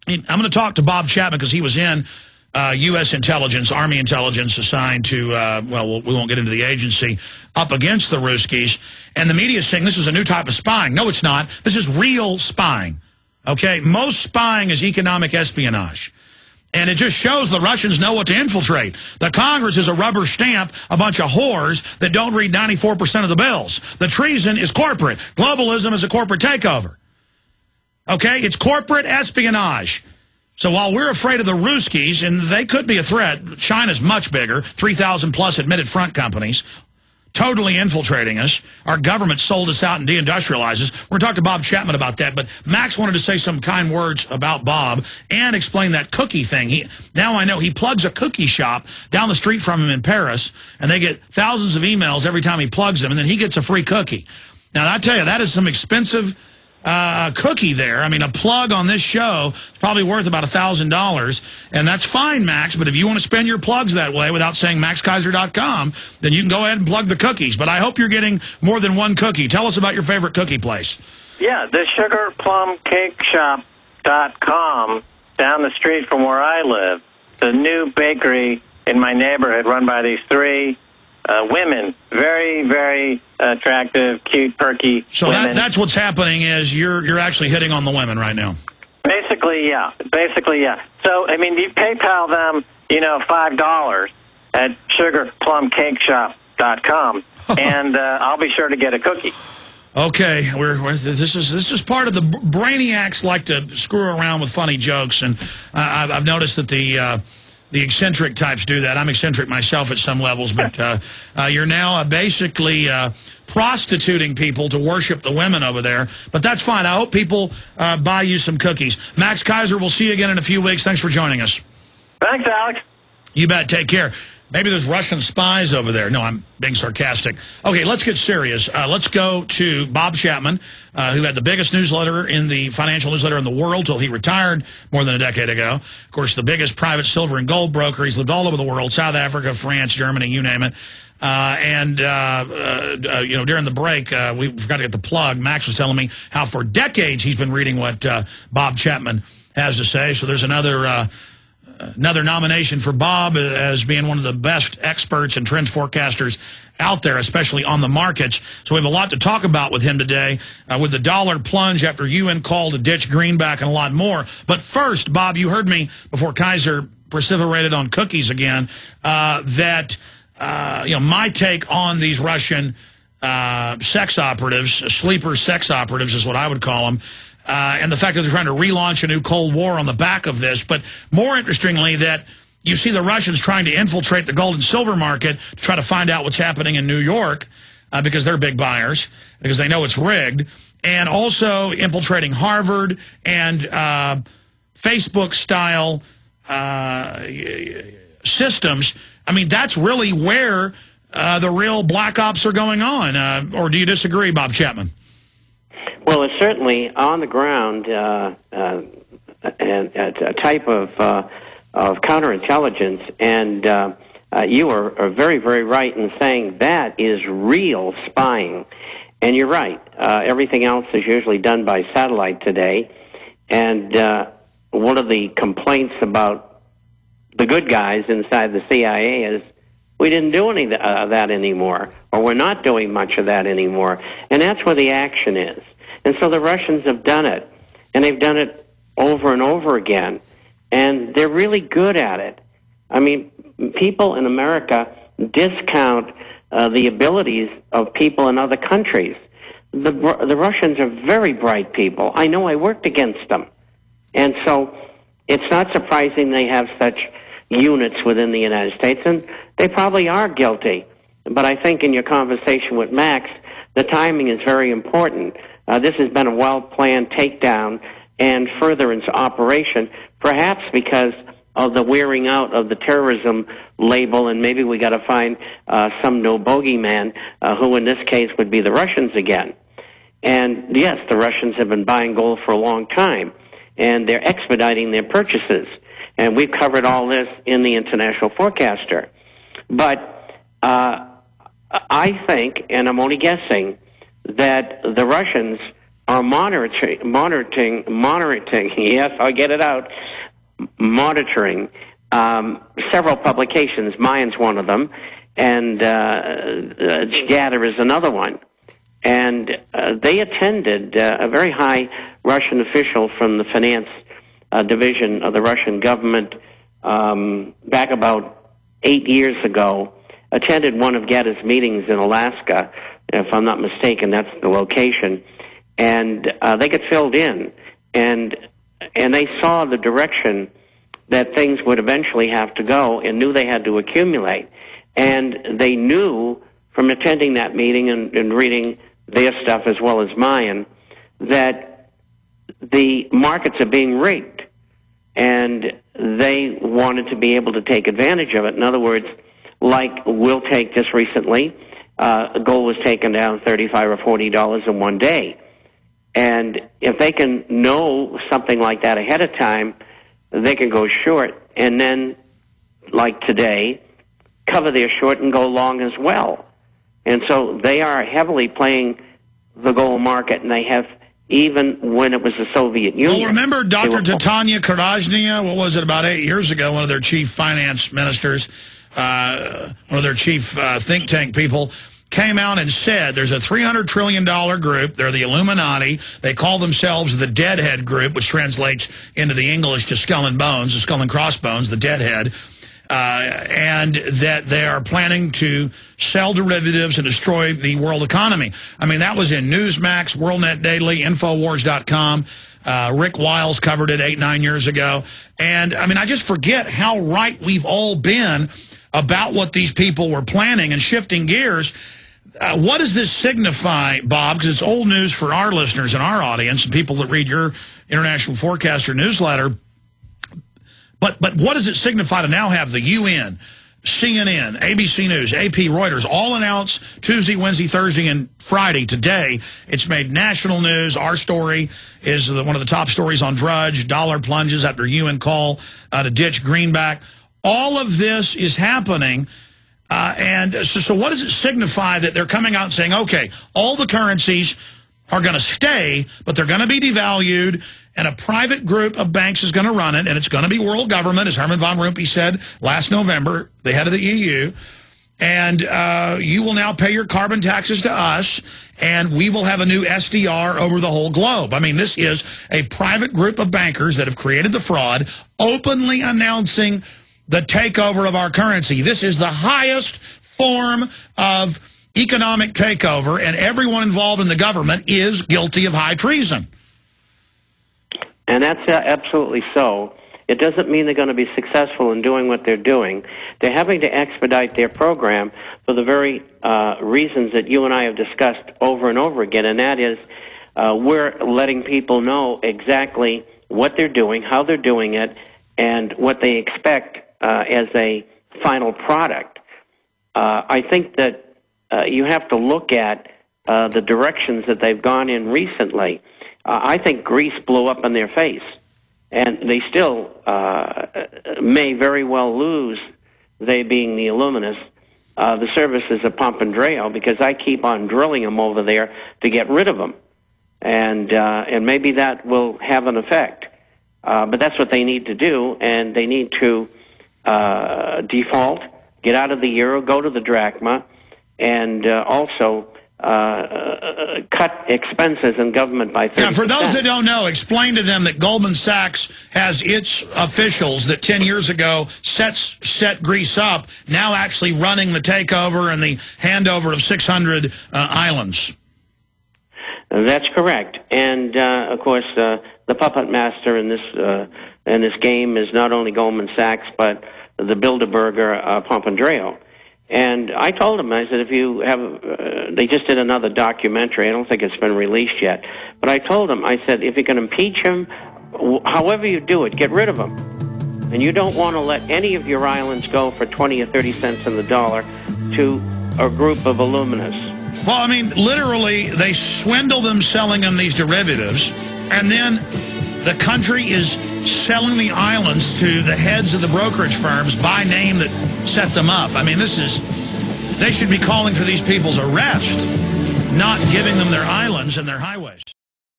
I'm going to talk to Bob Chapman because he was in U.S. intelligence, Army intelligence assigned to, well, we won't get into the agency, up against the Ruskies. And the media is saying this is a new type of spying. No, it's not. This is real spying. Okay? Most spying is economic espionage. And it just shows the Russians know what to infiltrate. The Congress is a rubber stamp, a bunch of whores that don't read 94% of the bills. The treason is corporate. Globalism is a corporate takeover. Okay? It's corporate espionage. So while we're afraid of the Ruskies, and they could be a threat, China's much bigger, 3,000 plus admitted front companies, totally infiltrating us. Our government sold us out and deindustrialized us. We're going to talk to Bob Chapman about that, but Max wanted to say some kind words about Bob and explain that cookie thing. Now I know he plugs a cookie shop down the street from him in Paris, and they get thousands of emails every time he plugs them, and then he gets a free cookie. Now, I tell you, that is some expensive cookie there. I mean, a plug on this show is probably worth about $1,000, and that's fine, Max, but if you want to spend your plugs that way without saying maxkaiser.com, then you can go ahead and plug the cookies. But I hope you're getting more than one cookie. Tell us about your favorite cookie place. Yeah, the sugarplumcakeshop.com down the street from where I live. The new bakery in my neighborhood run by these three women. Very, very attractive, cute, perky women. That's what's happening is you're actually hitting on the women right now. Basically, yeah. So, I mean, you PayPal them, $5 at sugarplumcakeshop.com, and I'll be sure to get a cookie. Okay, this is part of the brainiacs like to screw around with funny jokes, and I've noticed that the eccentric types do that. I'm eccentric myself at some levels, but you're now basically prostituting people to worship the women over there. But that's fine. I hope people buy you some cookies. Max Kaiser, we'll see you again in a few weeks. Thanks for joining us. Thanks, Alex. You bet. Take care. Maybe there's Russian spies over there. No, I'm being sarcastic. Okay, let's get serious. Let's go to Bob Chapman, who had the biggest newsletter in the financial newsletter in the world till he retired more than a decade ago. Of course, the biggest private silver and gold broker. He's lived all over the world, South Africa, France, Germany, you name it. During the break, we forgot to get the plug. Max was telling me how for decades he's been reading what Bob Chapman has to say. So there's another nomination for Bob as being one of the best experts and trend forecasters out there, especially on the markets. So we have a lot to talk about with him today, with the dollar plunge after UN call to ditch greenback and a lot more. But first, Bob, you heard me before Kaiser precipitated on cookies again, that my take on these Russian sex operatives, sleeper sex operatives is what I would call them, and the fact that they're trying to relaunch a new Cold War on the back of this. But more interestingly, that you see the Russians trying to infiltrate the gold and silver market to try to find out what's happening in New York, because they're big buyers, because they know it's rigged, and also infiltrating Harvard and Facebook-style systems. I mean, that's really where the real black ops are going on. Or do you disagree, Bob Chapman? Well, it's certainly on the ground and a type of counterintelligence, and you are very, very right in saying that is real spying. And you're right. Everything else is usually done by satellite today. And one of the complaints about the good guys inside the CIA is we didn't do any of that anymore, or we're not doing much of that anymore. And that's where the action is. And so the Russians have done it, and they've done it over and over again, and they're really good at it. I mean, people in America discount the abilities of people in other countries. The Russians are very bright people. I know, I worked against them. And so it's not surprising they have such units within the United States, and they probably are guilty. But I think in your conversation with Max, the timing is very important. This has been a well-planned takedown and furtherance operation, perhaps because of the wearing out of the terrorism label, and maybe we got to find some no bogeyman, who in this case would be the Russians again. And yes, the Russians have been buying gold for a long time, and they're expediting their purchases. And we've covered all this in the International Forecaster. But I think, and I'm only guessing, that the Russians are monitoring, yes, I'll get it out, monitoring several publications. Mine's one of them, and Gather is another one. And they attended a very high Russian official from the finance division of the Russian government back about 8 years ago, attended one of Gather's meetings in Alaska. If I'm not mistaken, that's the location. And they got filled in, and they saw the direction that things would eventually have to go and knew they had to accumulate. And they knew from attending that meeting and reading their stuff as well as mine that the markets are being rigged, and they wanted to be able to take advantage of it. In other words, like we'll take just recently, gold was taken down $35 or $40 in one day. And if they can know something like that ahead of time, they can go short, and then, like today, cover their short and go long as well. And so they are heavily playing the gold market, and they have even when it was the Soviet Union. Well, remember Dr. Titania Karajnia, what was it, about 8 years ago, one of their chief finance ministers, one of their chief think tank people, came out and said there's a $300 trillion group. They're the Illuminati. They call themselves the Deadhead Group, which translates into the English to skull and bones, the skull and crossbones, the Deadhead. And that they are planning to sell derivatives and destroy the world economy. I mean, that was in Newsmax, WorldNet Daily, Infowars.com. Rick Wiles covered it 8-9 years ago. And, I mean, I just forget how right we've all been about what these people were planning. And shifting gears, what does this signify, Bob? Because it's old news for our listeners and our audience and people that read your International Forecaster newsletter. But what does it signify to now have the UN, CNN, ABC News, AP, Reuters, all announce Tuesday, Wednesday, Thursday, and Friday today? It's made national news. Our story is one of the top stories on Drudge. Dollar plunges after UN call to ditch greenback. All of this is happening. And so what does it signify that they're coming out and saying, okay, all the currencies are going to stay, but they're going to be devalued, and a private group of banks is going to run it, and it's going to be world government, as Herman von Rompuy said last November, the head of the EU, and you will now pay your carbon taxes to us, and we will have a new SDR over the whole globe. I mean, this is a private group of bankers that have created the fraud, openly announcing the takeover of our currency. This is the highest form of economic takeover, and everyone involved in the government is guilty of high treason. And that's absolutely so. It doesn't mean they're going to be successful in doing what they're doing. They're having to expedite their program for the very reasons that you and I have discussed over and over again, and that is we're letting people know exactly what they're doing, how they're doing it, and what they expect as a final product. I think that you have to look at the directions that they've gone in recently. I think Greece blew up in their face, and they still may very well lose, they being the Illuminists, the services of Papandreou, because I keep on drilling them over there to get rid of them. And maybe that will have an effect. But that's what they need to do, and they need to default, get out of the euro, go to the drachma, and also cut expenses in government by 30%. Yeah, for those that don't know, explain to them that Goldman Sachs has its officials that 10 years ago set Greece up, now actually running the takeover and the handover of 600 islands. That's correct. And, of course, the puppet master in this game is not only Goldman Sachs, but the Bilderberger Papandreou. And I told him, I said, if you have, they just did another documentary. I don't think it's been released yet. But I told him, I said, if you can impeach him, however you do it, get rid of him. And you don't want to let any of your islands go for 20 or 30 cents on the dollar to a group of Illuminists. Well, I mean, literally, they swindle them selling them these derivatives, and then the country is selling the islands to the heads of the brokerage firms by name that set them up. I mean, they should be calling for these people's arrest, not giving them their islands and their highways.